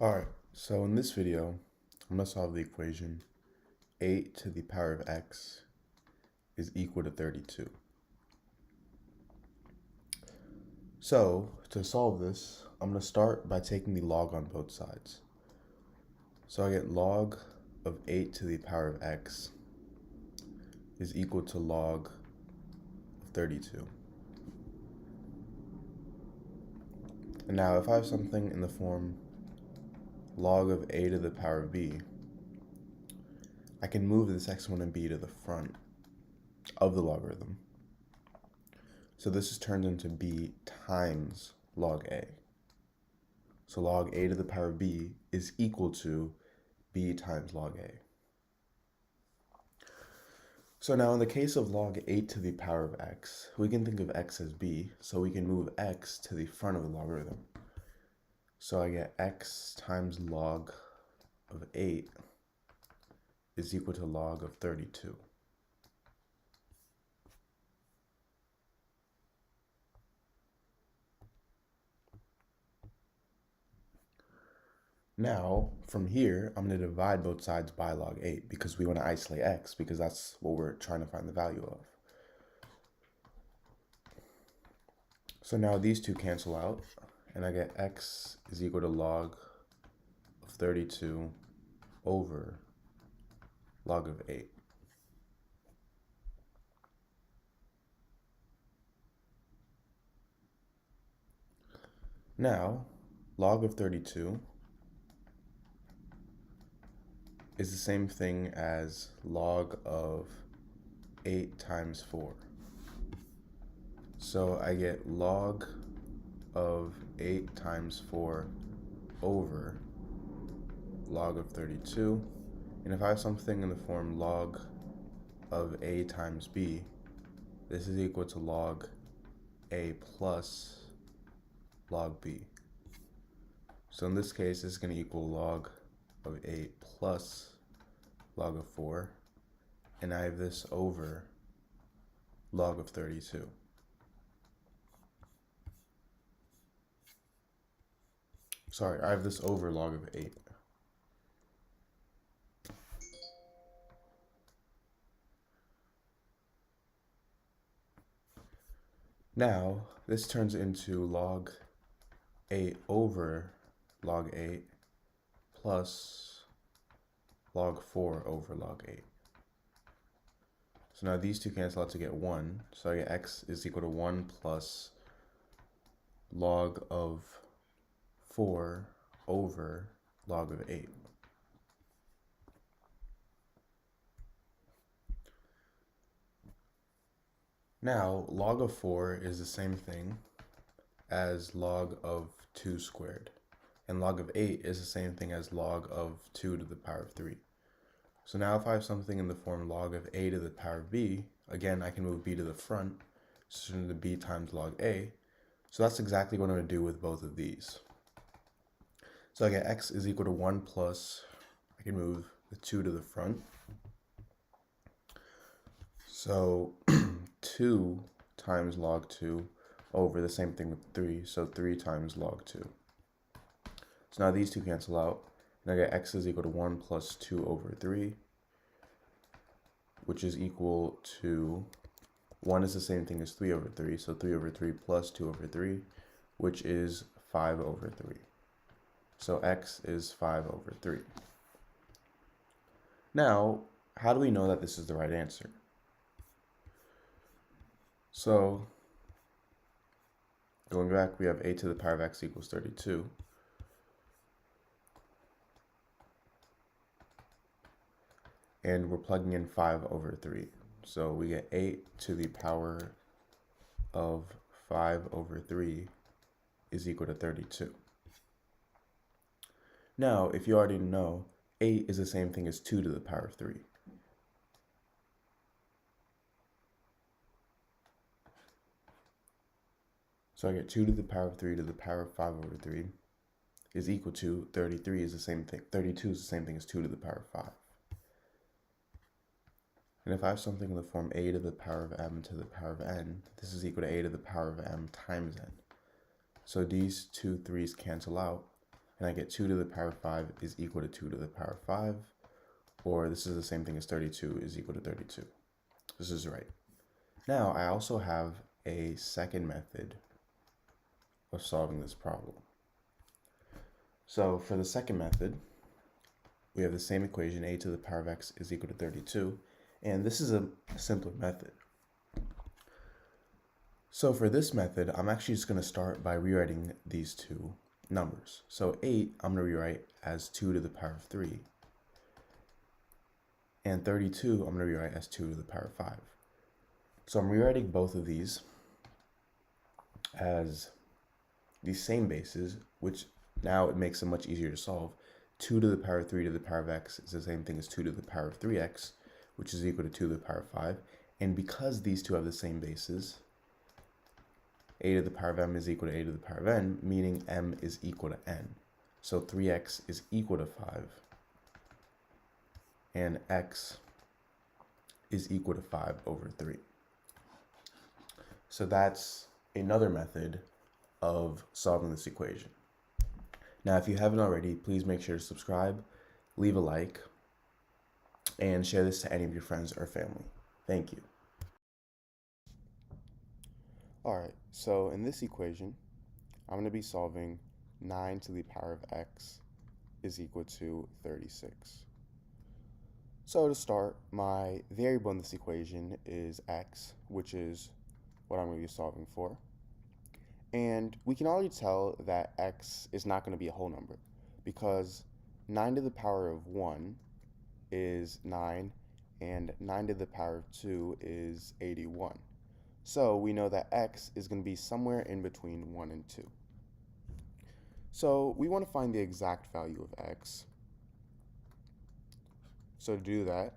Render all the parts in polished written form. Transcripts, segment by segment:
Alright, so in this video, I'm going to solve the equation 8 to the power of x is equal to 32. So, to solve this, I'm going to start by taking the log on both sides. So I get log of 8 to the power of x is equal to log of 32. And now if I have something in the form log of a to the power of b, I can move this exponent and b to the front of the logarithm. So this is turned into b times log a. So log a to the power of b is equal to b times log a. So now in the case of log 8 to the power of x, we can think of x as b, so we can move x to the front of the logarithm. So I get x times log of 8 is equal to log of 32. Now, from here, I'm going to divide both sides by log 8 because we want to isolate x because that's what we're trying to find the value of. So now these two cancel out, and I get x is equal to log of 32 over log of 8. Now, log of 32 is the same thing as log of 8 times 4. So I get log of 8 times 4 over log of 32. And if I have something in the form log of a times b, this is equal to log a plus log b. So in this case, this is going to equal log of 8 plus log of 4, and I have this over log of 32. Sorry, I have this over log of 8. Now, this turns into log 8 over log 8 plus log 4 over log 8. So now these two cancel out to get 1. So I get x is equal to 1 plus log of 4 over log of 8. Now, log of 4 is the same thing as log of 2 squared. And log of 8 is the same thing as log of 2 to the power of 3. So now if I have something in the form log of a to the power of b, again, I can move b to the front, so it's b times log a. So that's exactly what I'm going to do with both of these. So I get x is equal to 1 plus, I can move the 2 to the front. So 2 times log 2 over the same thing with 3, so 3 times log 2. So now these two cancel out, and I get x is equal to 1 plus 2 over 3, which is equal to 1 is the same thing as 3 over 3, so 3 over 3 plus 2 over 3, which is 5 over 3. So x is 5 over 3. Now, how do we know that this is the right answer? So, going back, we have a to the power of x equals 32. And we're plugging in 5 over 3. So we get 8 to the power of 5 over 3 is equal to 32. Now, if you already know, 8 is the same thing as 2 to the power of 3. So I get 2 to the power of 3 to the power of 5 over 3 is equal to 33 is the same thing. 32 is the same thing as 2 to the power of 5. And if I have something in the form a to the power of m to the power of n, this is equal to a to the power of m times n. So these two 3's cancel out, and I get 2 to the power 5 is equal to 2 to the power 5, or this is the same thing as 32 is equal to 32. This is right. Now, I also have a second method of solving this problem. So for the second method, we have the same equation, a to the power of x is equal to 32, and this is a simpler method. So for this method, I'm actually just going to start by rewriting these two numbers. So 8, I'm going to rewrite as 2 to the power of 3, and 32, I'm going to rewrite as 2 to the power of 5. So I'm rewriting both of these as the same bases, which now it makes them much easier to solve. 2 to the power of 3 to the power of x is the same thing as 2 to the power of 3x, which is equal to 2 to the power of 5. And because these two have the same bases, a to the power of m is equal to a to the power of n, meaning m is equal to n. So 3x is equal to 5, and x is equal to 5 over 3. So that's another method of solving this equation. Now, if you haven't already, please make sure to subscribe, leave a like, and share this to any of your friends or family. Thank you. All right, so in this equation, I'm going to be solving 9 to the power of x is equal to 36. So to start, my variable in this equation is x, which is what I'm going to be solving for. And we can already tell that x is not going to be a whole number because 9 to the power of 1 is 9, and 9 to the power of 2 is 81. So we know that x is going to be somewhere in between 1 and 2. So we want to find the exact value of x. So to do that,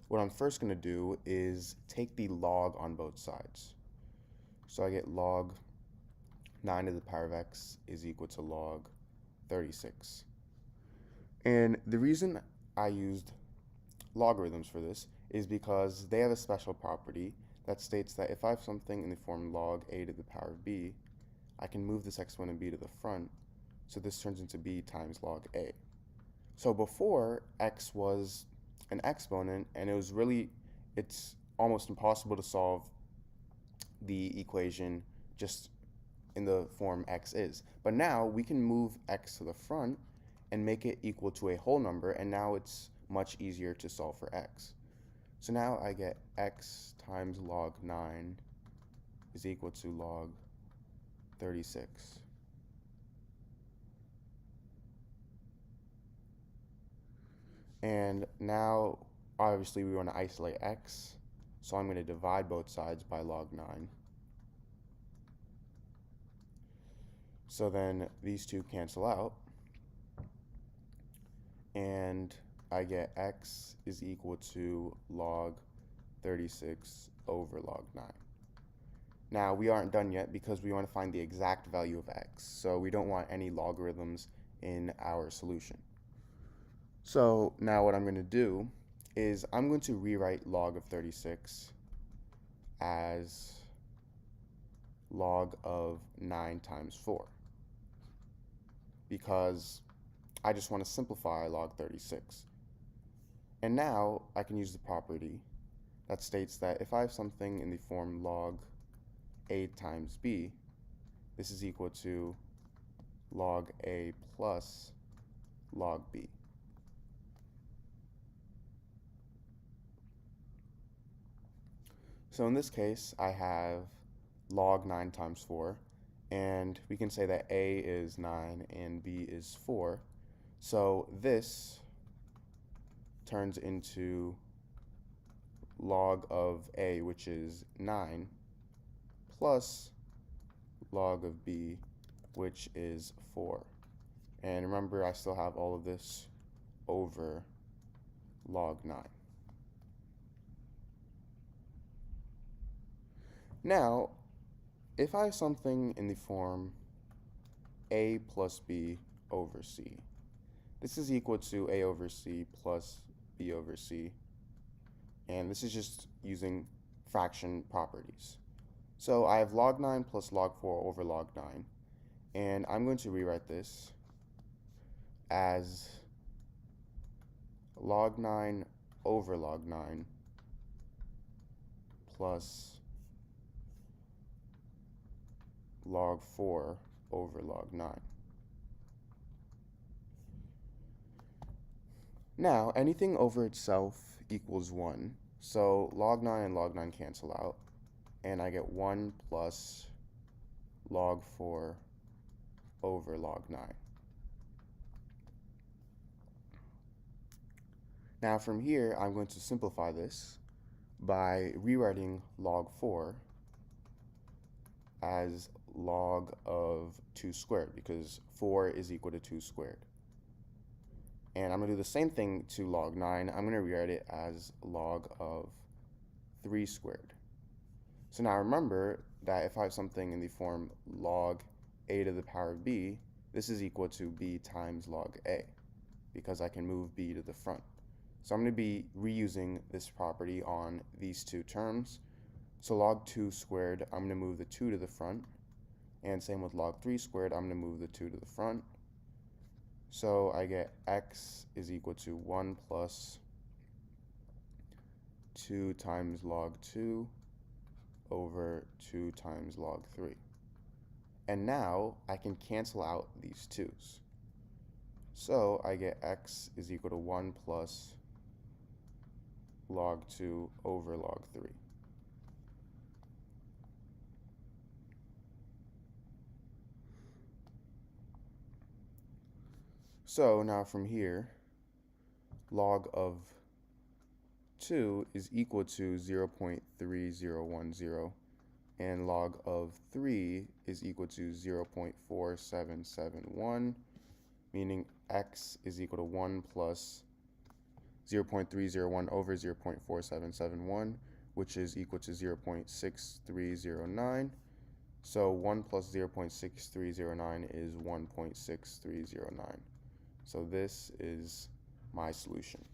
what I'm first going to do is take the log on both sides. So I get log 9 to the power of x is equal to log 36. And the reason I used logarithms for this is because they have a special property that states that if I have something in the form log a to the power of b, I can move this exponent b to the front, so this turns into b times log a. So before, x was an exponent, and it's almost impossible to solve the equation just in the form x is. But now we can move x to the front and make it equal to a whole number, and now it's much easier to solve for x. So now I get x times log 9 is equal to log 36. And now, obviously, we want to isolate x, so I'm going to divide both sides by log 9. So then these two cancel out, and I get x is equal to log 36 over log 9. Now, we aren't done yet because we want to find the exact value of x, so we don't want any logarithms in our solution. So now what I'm going to do is I'm going to rewrite log of 36 as log of 9 times 4 because I just want to simplify log 36. And now I can use the property that states that if I have something in the form log a times b, this is equal to log a plus log b. So in this case, I have log 9 times 4, and we can say that a is 9 and b is 4. So this turns into log of a, which is 9, plus log of b, which is 4. And remember, I still have all of this over log 9. Now, if I have something in the form a plus b over c, this is equal to a over c plus b over c, and this is just using fraction properties. So I have log 9 plus log 4 over log 9, And I'm going to rewrite this as log 9 over log 9 plus log 4 over log 9. Now, anything over itself equals 1, so log 9 and log 9 cancel out, and I get 1 plus log 4 over log 9. Now from here, I'm going to simplify this by rewriting log 4 as log of 2 squared, because 4 is equal to 2 squared. And I'm going to do the same thing to log 9. I'm going to rewrite it as log of 3 squared. So now remember that if I have something in the form log a to the power of b, this is equal to b times log a, because I can move b to the front. So I'm going to be reusing this property on these two terms. So log 2 squared, I'm going to move the 2 to the front. And same with log 3 squared, I'm going to move the 2 to the front. So I get x is equal to 1 plus 2 times log 2 over 2 times log 3. And now I can cancel out these 2's. So I get x is equal to 1 plus log 2 over log 3. So now from here, log of 2 is equal to 0.3010, and log of 3 is equal to 0.4771, meaning x is equal to 1 plus 0.301 over 0.4771, which is equal to 0.6309. So 1 plus 0.6309 is 1.6309. So this is my solution.